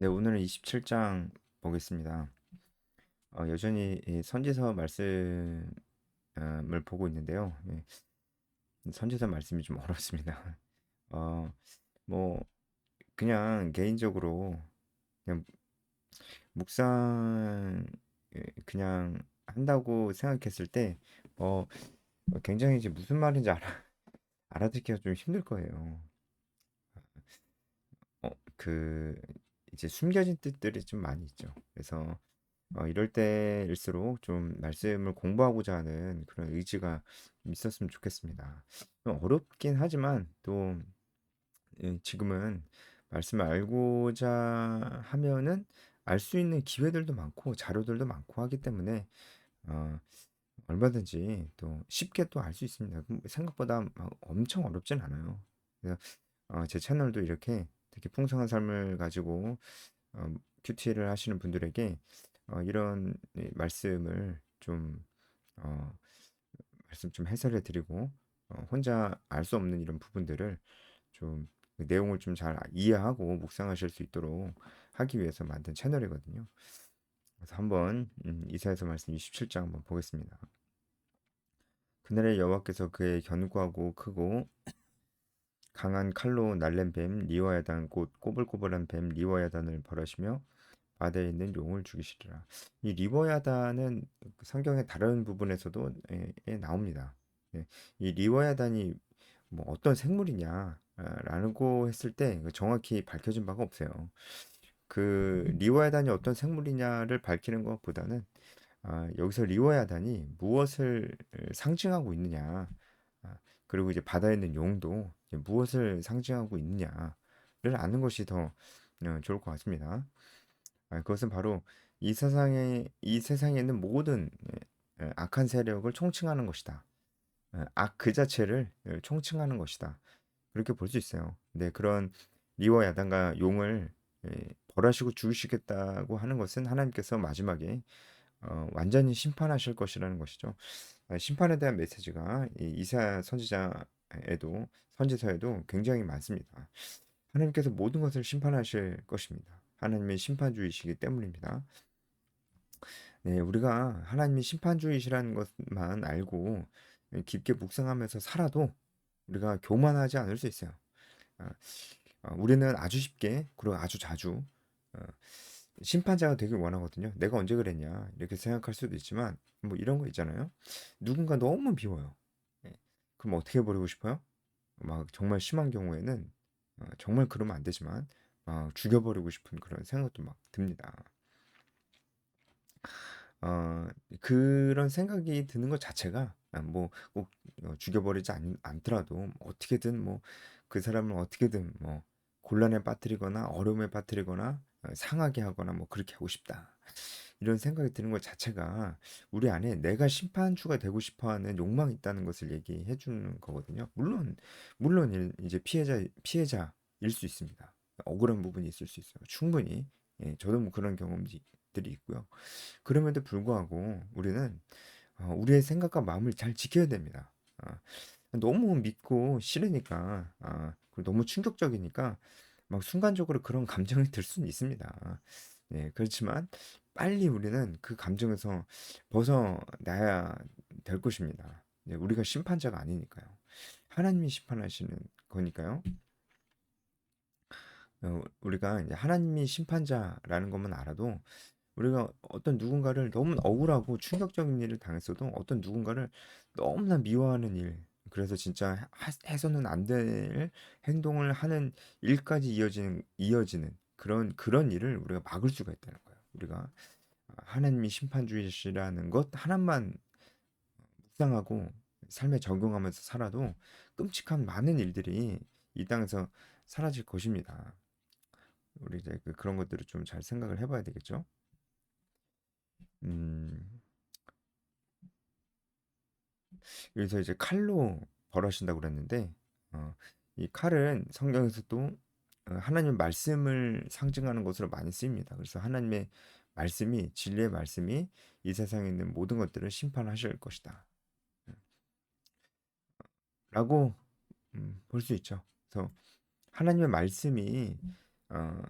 네, 오늘은 27장 보겠습니다. 여전히 이 선지서 말씀을 보고 있는데요. 선지서 말씀이 좀 어렵습니다. 어, 뭐 그냥 개인적으로 그냥 묵상 그냥 한다고 생각했을 때 어, 굉장히 이제 무슨 말인지 알아듣기가 좀 힘들 거예요. 어, 그 이제 숨겨진 뜻들이 좀 많이 있죠. 그래서 이럴 때일수록 좀 말씀을 공부하고자 하는 그런 의지가 좀 있었으면 좋겠습니다. 좀 어렵긴 하지만 또 지금은 말씀을 알고자 하면은 알 수 있는 기회들도 많고 자료들도 많고 하기 때문에 어, 얼마든지 또 쉽게 또 알 수 있습니다. 생각보다 막 엄청 어렵진 않아요. 그래서 제 채널도 이렇게 되게 풍성한 삶을 가지고 큐티를 하시는 분들에게 이런 말씀을 좀 어, 말씀 좀 해설해 드리고 혼자 알 수 없는 이런 부분들을 좀 그 내용을 좀 잘 이해하고 묵상하실 수 있도록 하기 위해서 만든 채널이거든요. 그래서 한번 이사야서 말씀 27장 한번 보겠습니다. 그날의 여호와께서 그의 견고하고 크고 강한 칼로 날랜 뱀 리워야단 곧 꼬불꼬불한 뱀 리워야단을 벌하시며 바다에 있는 용을 죽이시리라. 이 리워야단은 성경의 다른 부분에서도 나옵니다. 이 리워야단이 뭐 어떤 생물이냐라고 했을 때 정확히 밝혀진 바가 없어요. 그 리워야단이 어떤 생물이냐를 밝히는 것보다는 여기서 리워야단이 무엇을 상징하고 있느냐, 그리고 이제 바다에 있는 용도 이제 무엇을 상징하고 있느냐를 아는 것이 더 좋을 것 같습니다. 그것은 바로 이 세상에 있는 모든 악한 세력을 총칭하는 것이다. 악 그 자체를 총칭하는 것이다. 그렇게 볼 수 있어요. 근데 그런 리와 야단과 용을 벌하시고 죽이시겠다고 하는 것은 하나님께서 마지막에 완전히 심판하실 것이라는 것이죠. 심판에 대한 메시지가 이 이사야 선지자에도 선지서에도 굉장히 많습니다. 하나님께서 모든 것을 심판하실 것입니다. 하나님의 심판주의시기 때문입니다. 네, 우리가 하나님이 심판주의시라는 것만 알고 깊게 묵상하면서 살아도 우리가 교만하지 않을 수 있어요. 아, 우리는 아주 쉽게 그리고 아주 자주 어, 심판자가 되길 원하거든요. 내가 언제 그랬냐 이렇게 생각할 수도 있지만 뭐 이런 거 있잖아요. 누군가 너무 미워요. 예. 그럼 어떻게 해버리고 싶어요? 막 정말 심한 경우에는 정말 그러면 안 되지만 막 죽여버리고 싶은 그런 생각도 막 듭니다. 어, 그런 생각이 드는 것 자체가 뭐 꼭 죽여버리지 않더라도 뭐 어떻게든 뭐 그 사람을 어떻게든 뭐 곤란에 빠뜨리거나 어려움에 빠뜨리거나 상하게 하거나 뭐 그렇게 하고 싶다. 이런 생각이 드는 것 자체가 우리 안에 내가 심판주가 되고 싶어 하는 욕망이 있다는 것을 얘기해 주는 거거든요. 물론 이제 피해자일 수 있습니다. 억울한 부분이 있을 수 있어요. 충분히. 예, 저도 뭐 그런 경험들이 있고요. 그럼에도 불구하고 우리는 우리의 생각과 마음을 잘 지켜야 됩니다. 너무 믿고 싫으니까, 그리고 너무 충격적이니까 막 순간적으로 그런 감정이 들 수는 있습니다. 네, 그렇지만 빨리 우리는 그 감정에서 벗어나야 될 것입니다. 네, 우리가 심판자가 아니니까요. 하나님이 심판하시는 거니까요. 우리가 이제 하나님이 심판자라는 것만 알아도 우리가 어떤 누군가를 너무 억울하고 충격적인 일을 당했어도 어떤 누군가를 너무나 미워하는 일, 그래서 진짜 해서는 안 될 행동을 하는 일까지 이어지는 그런 일을 우리가 막을 수가 있다는 거예요. 우리가 하나님이 심판주의시라는 것 하나만 묵상하고 삶에 적용하면서 살아도 끔찍한 많은 일들이 이 땅에서 사라질 것입니다. 우리 이제 그런 것들을 좀 잘 생각을 해봐야 되겠죠. 음, 여기서 이제 칼로 벌하신다고 그랬는데 어, 이 칼은 성경에서도 하나님의 말씀을 상징하는 것으로 많이 쓰입니다. 그래서 하나님의 말씀이 진리의 말씀이 이 세상에 있는 모든 것들을 심판하실 것이다. 라고 볼 수 있죠. 그래서 하나님의 말씀이 어,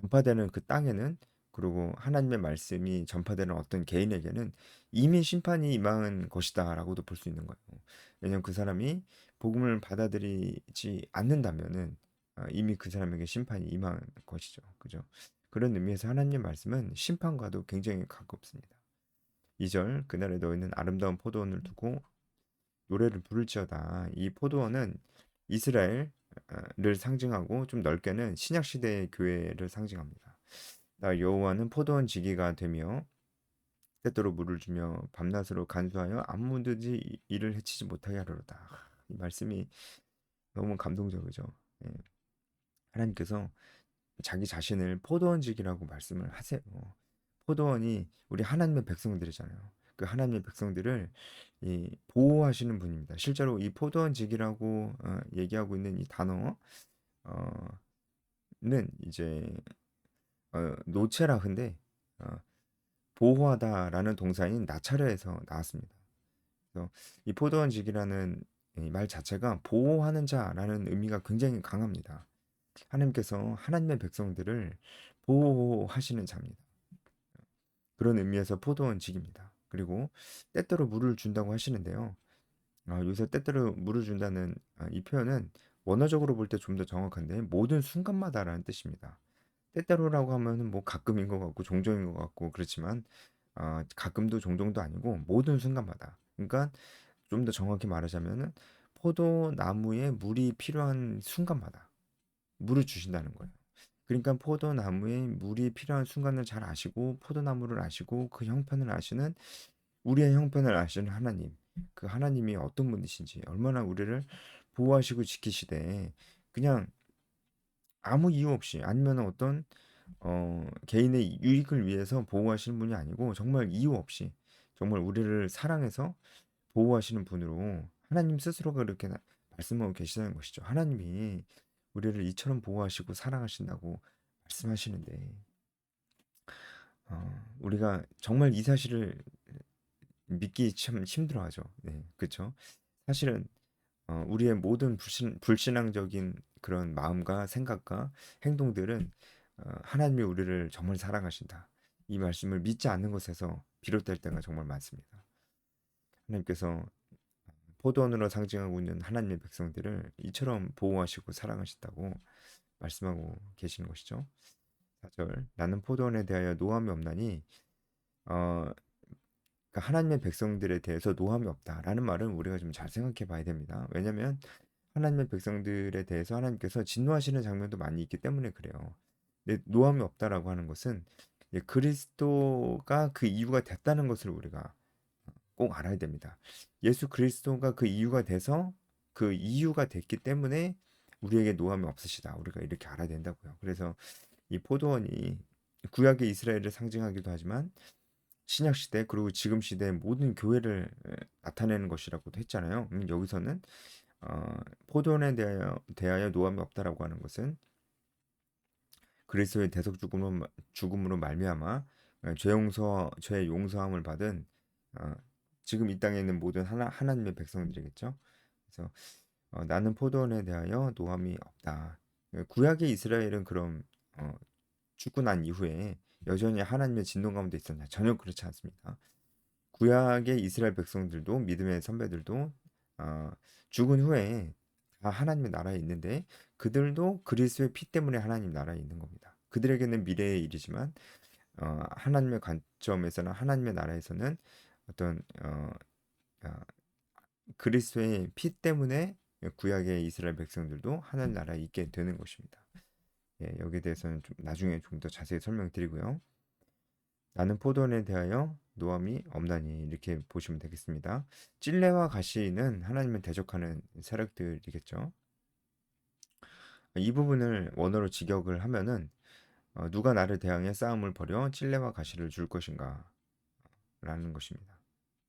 전파되는 그 땅에는, 그리고 하나님의 말씀이 전파되는 어떤 개인에게는 이미 심판이 임한 것이다라고도 볼 수 있는 거예요. 왜냐하면 그 사람이 복음을 받아들이지 않는다면은 이미 그 사람에게 심판이 임한 것이죠. 그죠? 그런 의미에서 하나님의 말씀은 심판과도 굉장히 가깝습니다. 2절, 그날에 너희는 아름다운 포도원을 두고 노래를 부를지어다. 이 포도원은 이스라엘을 상징하고, 좀 넓게는 신약 시대의 교회를 상징합니다. 나 여호와는 포도원 지기가 되며 때때로 물을 주며 밤낮으로 간수하여 아무든지 이를 해치지 못하게 하려다. 이 말씀이 너무 감동적이죠. 예. 하나님께서 자기 자신을 포도원직이라고 말씀을 하세요. 포도원이 우리 하나님의 백성들이잖아요. 그 하나님의 백성들을 보호하시는 분입니다. 실제로 이 포도원직이라고 얘기하고 있는 이 단어는 이제 노체라흐인데, 어, 보호하다라는 동사인 나차르에서 나왔습니다. 그래서 이 포도원직이라는 이말 자체가 보호하는 자라는 의미가 굉장히 강합니다. 하나님께서 하나님의 백성들을 보호하시는 자입니다. 그런 의미에서 포도원직입니다. 그리고 때때로 물을 준다고 하시는데요. 여기서 때때로 물을 준다는 이 표현은 원어적으로 볼 때 좀 더 정확한데, 모든 순간마다라는 뜻입니다. 때때로라고 하면은 뭐 가끔인 것 같고 종종인 것 같고 그렇지만, 가끔도 종종도 아니고 모든 순간마다. 그러니까 좀 더 정확히 말하자면은 포도나무에 물이 필요한 순간마다 물을 주신다는 거예요. 그러니까 포도나무에 물이 필요한 순간을 잘 아시고, 포도나무를 아시고, 그 형편을 아시는, 우리의 형편을 아시는 하나님, 그 하나님이 어떤 분이신지, 얼마나 우리를 보호하시고 지키시되, 그냥 아무 이유 없이, 아니면 어떤 개인의 유익을 위해서 보호하시는 분이 아니고, 정말 이유 없이 정말 우리를 사랑해서 보호하시는 분으로 하나님 스스로가 그렇게 말씀하고 계시다는 것이죠. 하나님이 우리를 이처럼 보호하시고 사랑하신다고 말씀하시는데, 우리가 정말 이 사실을 믿기 참 힘들어하죠. 네, 그렇죠. 사실은 우리의 모든 불신앙적인 그런 마음과 생각과 행동들은 하나님이 우리를 정말 사랑하신다, 이 말씀을 믿지 않는 것에서 비롯될 때가 정말 많습니다. 하나님께서 포도원으로 상징하고 있는 하나님의 백성들을 이처럼 보호하시고 사랑하신다고 말씀하고 계시는 것이죠. 4절, 나는 포도원에 대하여 노함이 없나니, 어, 그러니까 하나님의 백성들에 대해서 노함이 없다라는 말은 우리가 좀 잘 생각해 봐야 됩니다. 왜냐하면 하나님의 백성들에 대해서 하나님께서 진노하시는 장면도 많이 있기 때문에 그래요. 근데 노함이 없다라고 하는 것은 그리스도가 그 이유가 됐다는 것을 우리가 꼭 알아야 됩니다. 예수 그리스도가 그 이유가 돼서, 그 이유가 됐기 때문에 우리에게 노함이 없으시다, 우리가 이렇게 알아야 된다고요. 그래서 이 포도원이 구약의 이스라엘을 상징하기도 하지만, 신약 시대 그리고 지금 시대의 모든 교회를 나타내는 것이라고도 했잖아요. 여기서는 포도원에 대하여 노함이 없다라고 하는 것은 그리스도의 대속 죽음으로 말미암아 죄 용서함을 받은 어, 지금 이 땅에 있는 모든 하나님의 백성들이겠죠. 그래서 나는 포도원에 대하여 노함이 없다. 구약의 이스라엘은 그럼 죽고 난 이후에 여전히 하나님의 진노 가운데 있었냐? 전혀 그렇지 않습니다. 구약의 이스라엘 백성들도, 믿음의 선배들도 죽은 후에 다 하나님의 나라에 있는데, 그들도 그리스도의 피 때문에 하나님 나라에 있는 겁니다. 그들에게는 미래의 일이지만 하나님의 관점에서는, 하나님의 나라에서는 어떤 어, 그리스도의 피 때문에 구약의 이스라엘 백성들도 하나님 나라에 있게 되는 것입니다. 예, 여기에 대해서는 좀 나중에 좀 더 자세히 설명드리고요. 나는 포도원에 대하여 노함이 없나니, 이렇게 보시면 되겠습니다. 찔레와 가시는 하나님을 대적하는 세력들이겠죠. 이 부분을 원어로 직역을 하면은 누가 나를 대항해 싸움을 벌여 찔레와 가시를 줄 것인가 라는 것입니다.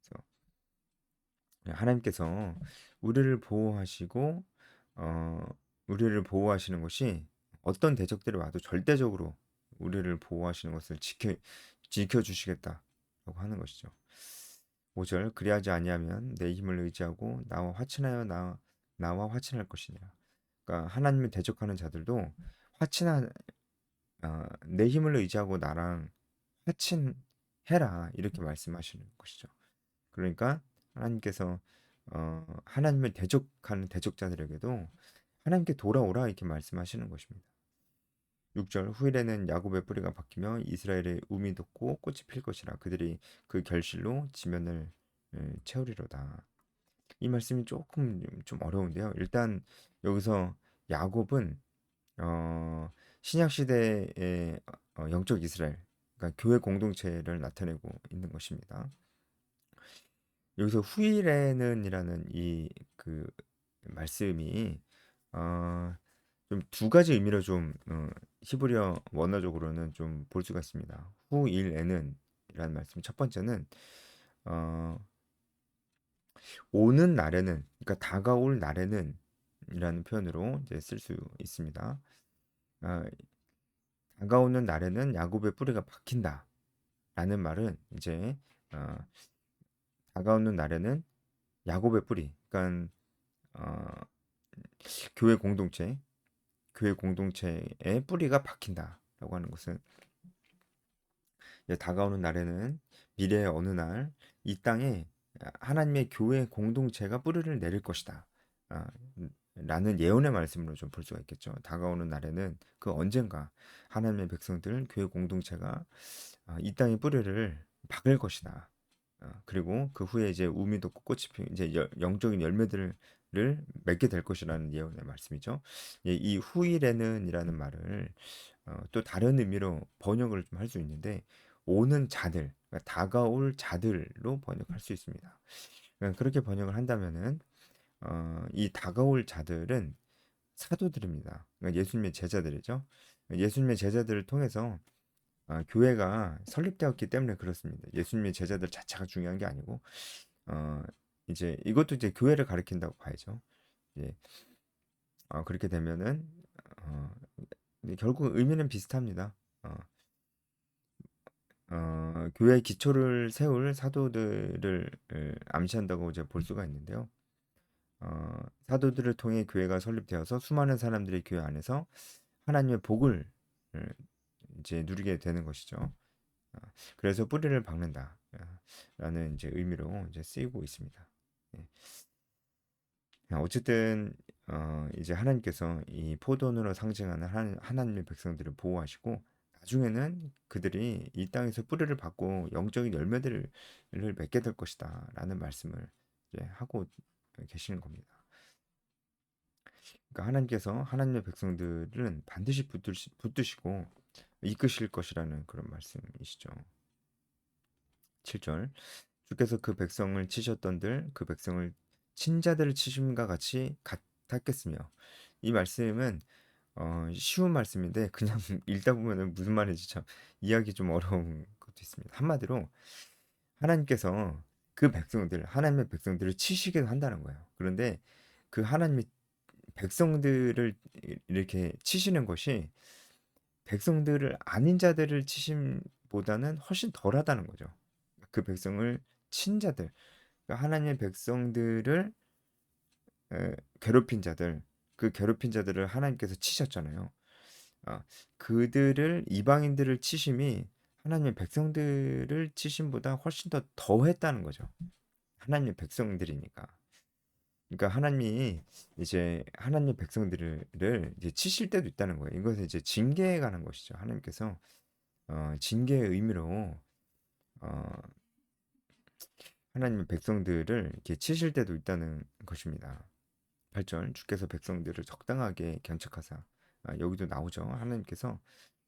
그래서 하나님께서 우리를 보호하시고 어, 우리를 보호하시는 것이, 어떤 대적들이 와도 절대적으로 우리를 보호하시는 것을 지켜주시겠다라고 하는 것이죠. 5절, 그리하지 아니하면 내 힘을 의지하고 나와 화친할 것이니라. 그러니까 하나님을 대적하는 자들도 화친할 내 힘을 의지하고 나랑 화친해라 이렇게 말씀하시는 것이죠. 그러니까 하나님께서 하나님을 대적하는 대적자들에게도 하나님께 돌아오라 이렇게 말씀하시는 것입니다. 6절 후일에는 야곱의 뿌리가 박히며 이스라엘의 움이 돋고 꽃이 필 것이라 그들이 그 결실로 지면을 채우리로다. 이 말씀이 조금 좀 어려운데요. 일단 여기서 야곱은 어, 신약 시대의 영적 이스라엘, 그러니까 교회 공동체를 나타내고 있는 것입니다. 여기서 후일에는이라는 이 그 말씀이 어, 좀 두 가지 의미로 좀 히브리어 원어적으로는 좀 볼 수가 있습니다. 후일에는이라는 말씀. 첫 번째는 어, 오는 날에는, 그러니까 다가올 날에는 이라는 표현으로 이제 쓸 수 있습니다. 아, 다가오는 날에는 야곱의 뿌리가 박힌다라는 말은 이제 어, 다가오는 날에는 야곱의 뿌리, 그러니까 어, 교회 공동체, 교회 공동체의 뿌리가 박힌다라고 하는 것은 이제 다가오는 날에는 미래의 어느 날 이 땅에 하나님의 교회 공동체가 뿌리를 내릴 것이다. 아, 라는 예언의 말씀으로 좀 볼 수가 있겠죠. 다가오는 날에는 그 언젠가 하나님의 백성들, 교회 공동체가 이 땅에 뿌리를 박을 것이다. 그리고 그 후에 이제 우미 돋고 꽃이 피 이제 영적인 열매들을 맺게 될 것이라는 예언의 말씀이죠. 예, 이 후일에는이라는 말을 또 다른 의미로 번역을 좀 할 수 있는데 오는 자들, 그러니까 다가올 자들로 번역할 수 있습니다. 그렇게 번역을 한다면은 이 다가올 자들은 사도들입니다. 그러니까 예수님의 제자들이죠. 예수님의 제자들을 통해서 교회가 설립되었기 때문에 그렇습니다. 예수님의 제자들 자체가 중요한 게 아니고 어, 이제 이것도 이제 교회를 가리킨다고 봐야죠. 이제 그렇게 되면은 어, 근데 결국 의미는 비슷합니다. 어, 교회의 기초를 세울 사도들을 암시한다고 이제 볼 수가 있는데요. 사도들을 통해 교회가 설립되어서 수많은 사람들이 교회 안에서 하나님의 복을 어, 이제 누리게 되는 것이죠. 그래서 뿌리를 박는다 라는 이제 의미로 이제 쓰이고 있습니다. 예. 어쨌든 이제 하나님께서 이 포도원으로 상징하는 하나님의 백성들을 보호하시고 나중에는 그들이 이 땅에서 뿌리를 받고 영적인 열매들을 맺게 될 것이다 라는 말씀을 이제 하고 계시는 겁니다. 그러니까 하나님께서 하나님의 백성들은 반드시 붙드시고 이끄실 것이라는 그런 말씀이시죠. 7절 주께서 그 백성을 치셨던들 그 백성을 친자들을 치심과 같이 같았겠으며 이 말씀은 쉬운 말씀인데 그냥 읽다 보면은 무슨 말인지 참 이해하기 좀 어려운 것도 있습니다. 한마디로 하나님께서 그 백성들 하나님의 백성들을 치시기도 한다는 거예요. 그런데 그 하나님의 백성들을 이렇게 치시는 것이 백성들을 아닌 자들을 치심보다는 훨씬 덜하다는 거죠. 그 백성을 친자들, 그러니까 하나님의 백성들을 괴롭힌 자들, 그 괴롭힌 자들을 하나님께서 치셨잖아요. 아, 그들을 이방인들을 치심이 하나님의 백성들을 치심보다 훨씬 더 더했다는 거죠. 하나님의 백성들이니까. 그러니까 하나님이 이제 하나님의 백성들을 이제 치실 때도 있다는 거예요. 이것은 이제 징계에 관한 것이죠. 하나님께서 징계의 의미로 어, 하나님의 백성들을 이렇게 치실 때도 있다는 것입니다. 8절 주께서 백성들을 적당하게 견책하사 여기도 나오죠. 하나님께서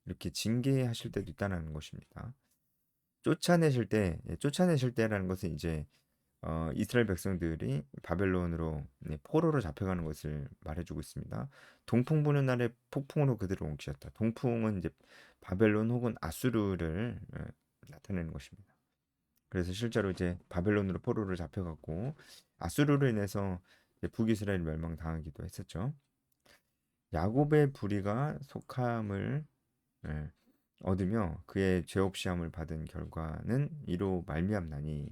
이렇게 징계하실 때도 있다는 것입니다. 쫓아내실 때, 쫓아내실 때라는 것은 이제 이스라엘 백성들이 바벨론으로 포로로 잡혀가는 것을 말해주고 있습니다. 동풍 부는 날에 폭풍으로 그들을 옮기셨다. 동풍은 이제 바벨론 혹은 아수르를 나타내는 것입니다. 그래서 실제로 이제 바벨론으로 포로를 잡혀갔고 아수르로 인해서 북이스라엘 멸망당하기도 했었죠. 야곱의 불의가 속함을 예, 얻으며 그의 죄 없이 함을 받은 결과는 이로 말미암나니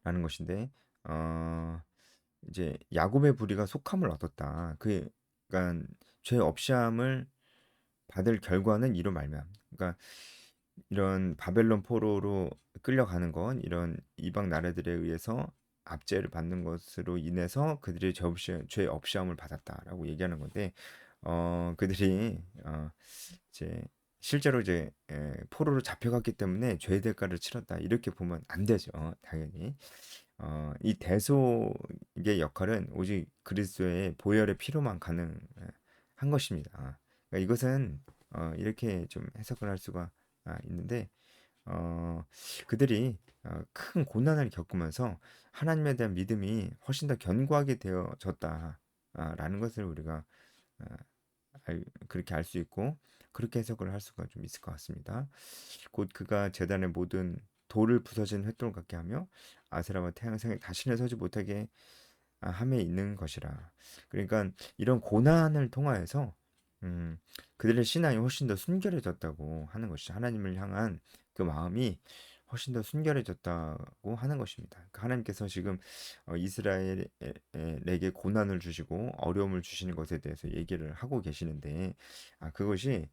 라는 것인데 어, 이제 야곱의 불의가 속함을 얻었다. 그러니까 죄 없이 함을 받을 결과는 이로 말미암아. 그러니까 이런 바벨론 포로로 끌려가는 건 이런 이방 나라들에 의해서 압제를 받는 것으로 인해서 그들이 죄 없이함을 받았다라고 얘기하는 건데 그들이 이제 실제로 이제 포로로 잡혀갔기 때문에 죄의 대가를 치렀다 이렇게 보면 안 되죠. 당연히 이 대속의 역할은 오직 그리스도의 보혈의 피로만 가능한 것입니다. 그러니까 이것은 이렇게 좀 해석을 할 수가 있는데 어, 그들이 큰 고난을 겪으면서 하나님에 대한 믿음이 훨씬 더 견고하게 되어졌다라는 것을 우리가 아, 그렇게 알 수 있고 그렇게 해석을 할 수가 좀 있을 것 같습니다. 곧 그가 제단의 모든 돌을 부서진 횃돌 같게 하며 아세라와 태양상에 다시는 서지 못하게 함에 있는 것이라. 그러니까 이런 고난을 통하여서 음, 그들의 신앙이 훨씬 더 순결해졌다고 하는 것이죠. 하나님을 향한 그 마음이 훨씬 더 순결해졌다고 하는 것입니다. 그러니까 하나님께서 지금 이스라엘에게 고난을 주시고 어려움을 주시는 것에 대해서 얘기를 하고 계시는데 그것이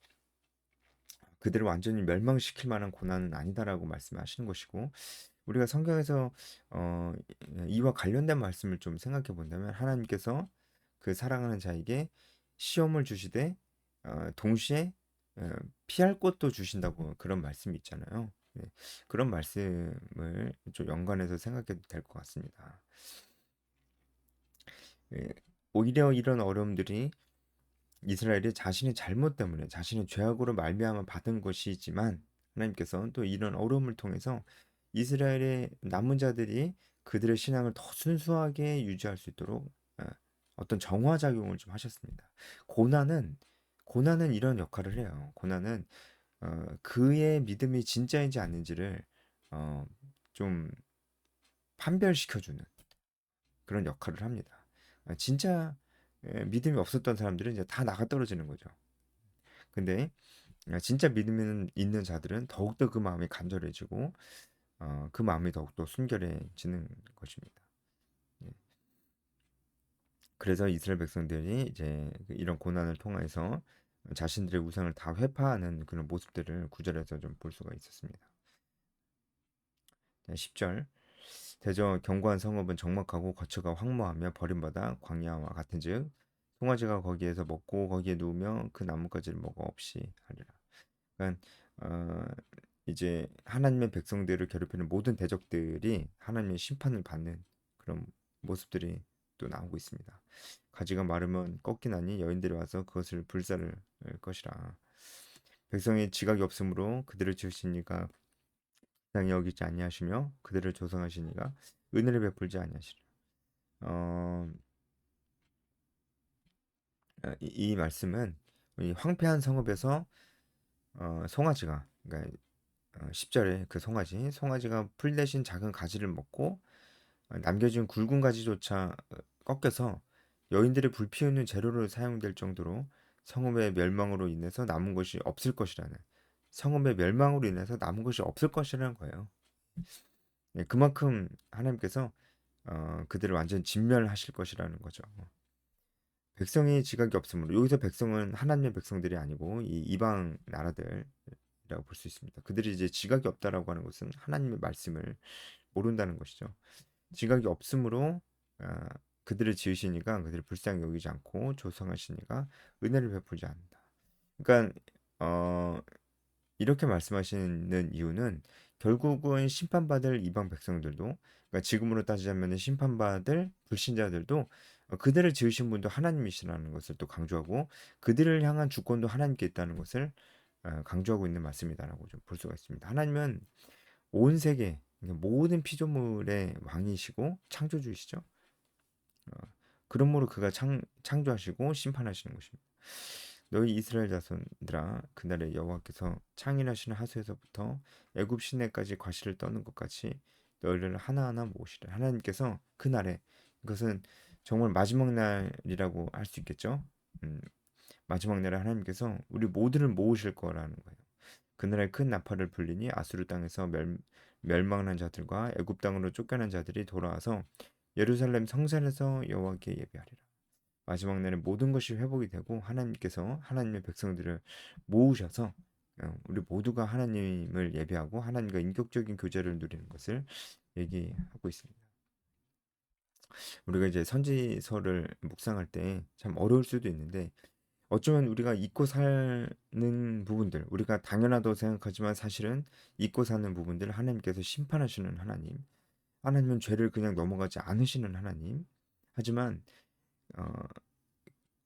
그들을 완전히 멸망시킬 만한 고난은 아니다라고 말씀하시는 것이고 우리가 성경에서 어, 이와 관련된 말씀을 좀 생각해 본다면 하나님께서 그 사랑하는 자에게 시험을 주시되 동시에 어, 피할 곳도 주신다고 그런 말씀이 있잖아요. 네, 그런 말씀을 좀 연관해서 생각해도 될 것 같습니다. 예, 오히려 이런 어려움들이 이스라엘이 자신의 잘못 때문에 자신의 죄악으로 말미암아 받은 것이지만 하나님께서는 또 이런 어려움을 통해서 이스라엘의 남은 자들이 그들의 신앙을 더 순수하게 유지할 수 있도록 어떤 정화 작용을 좀 하셨습니다. 고난은 고난은 이런 역할을 해요. 고난은 그의 믿음이 진짜인지 아닌지를 어, 좀 판별시켜주는 그런 역할을 합니다. 진짜 믿음이 없었던 사람들은 이제 다 나가 떨어지는 거죠. 근데 진짜 믿음 있는 자들은 더욱더 그 마음이 간절해지고 그 마음이 더욱더 순결해지는 것입니다. 예. 그래서 이스라엘 백성들이 이제 이런 고난을 통해서 자신들의 우상을 다 회파하는 그런 모습들을 구절에서 좀 볼 수가 있었습니다. 10절 대저 견고한 성읍은 적막하고 거처가 황무하며 버림받아 광야와 같은즉 송아지가 거기에서 먹고 거기에 누우며 그 나뭇가지를 먹어 없이 하리라. 그러니까 어, 이제 하나님의 백성들을 괴롭히는 모든 대적들이 하나님의 심판을 받는 그런 모습들이 또 나오고 있습니다. 가지가 마르면 꺾이나니 여인들이 와서 그것을 불사를 것이라. 백성의 지각이 없으므로 그들을 지으시니까 땅이 여기지 아니하시며 그들을 조성하시니가 은혜를 베풀지 아니하시리라. 어, 이 말씀은 이 황폐한 성읍에서 송아지가 그러니까 10절에 그 송아지가 풀 대신 작은 가지를 먹고 남겨진 굵은 가지조차 꺾여서 여인들의 불피우는 재료로 사용될 정도로 성읍의 멸망으로 인해서 남은 것이 없을 것이라는 성읍의 멸망으로 인해서 남은 것이 없을 것이라는 거예요. 예, 그만큼 하나님께서 그들을 완전 진멸하실 것이라는 거죠. 백성이 지각이 없으므로 여기서 백성은 하나님의 백성들이 아니고 이 이방 나라들이라고 볼 수 있습니다. 그들이 이제 지각이 없다라고 하는 것은 하나님의 말씀을 모른다는 것이죠. 지각이 없으므로 아, 그들을 지으시니까 그들을 불쌍히 여기지 않고 조성하시니까 은혜를 베풀지 않는다. 그러니까 이렇게 말씀하시는 이유는 결국은 심판받을 이방 백성들도 그러니까 지금으로 따지자면 심판받을 불신자들도 그들을 지으신 분도 하나님이시라는 것을 또 강조하고 그들을 향한 주권도 하나님께 있다는 것을 강조하고 있는 말씀이다라고 좀 볼 수가 있습니다. 하나님은 온 세계 그러니까 모든 피조물의 왕이시고 창조주이시죠. 어, 그러므로 그가 창조하시고 심판하시는 것입니다. 너희 이스라엘 자손들아 그날에 여호와께서 창인하시는 하수에서부터 애굽 시내까지 과실을 떠는 것 같이 너희를 하나하나 모으시라. 하나님께서 그날에 이것은 정말 마지막 날이라고 할 수 있겠죠. 음, 마지막 날에 하나님께서 우리 모두를 모으실 거라는 거예요. 그날에 큰 나팔을 불리니 아수르 땅에서 멸망한 자들과 애굽 땅으로 쫓겨난 자들이 돌아와서 예루살렘 성산에서 여호와께 예배하리라. 마지막 날에 모든 것이 회복이 되고 하나님께서 하나님의 백성들을 모으셔서 우리 모두가 하나님을 예배하고 하나님과 인격적인 교제를 누리는 것을 얘기하고 있습니다. 우리가 이제 선지서를 묵상할 때 참 어려울 수도 있는데 어쩌면 우리가 잊고 사는 부분들, 우리가 당연하다고 생각하지만 사실은 잊고 사는 부분들을 하나님께서 심판하시는 하나님, 하나님은 죄를 그냥 넘어가지 않으시는 하나님. 하지만 어,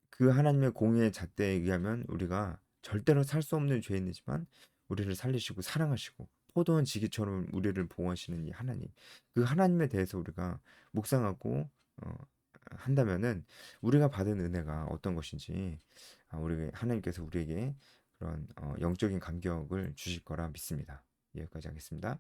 그 하나님의 공의의 잣대에 의하면 우리가 절대로 살 수 없는 죄인이지만 우리를 살리시고 사랑하시고 포도원 지기처럼 우리를 보호하시는 이 하나님, 그 하나님에 대해서 우리가 묵상하고 한다면은 우리가 받은 은혜가 어떤 것인지 우리 하나님께서 우리에게 그런 영적인 감격을 주실 거라 믿습니다. 여기까지 하겠습니다.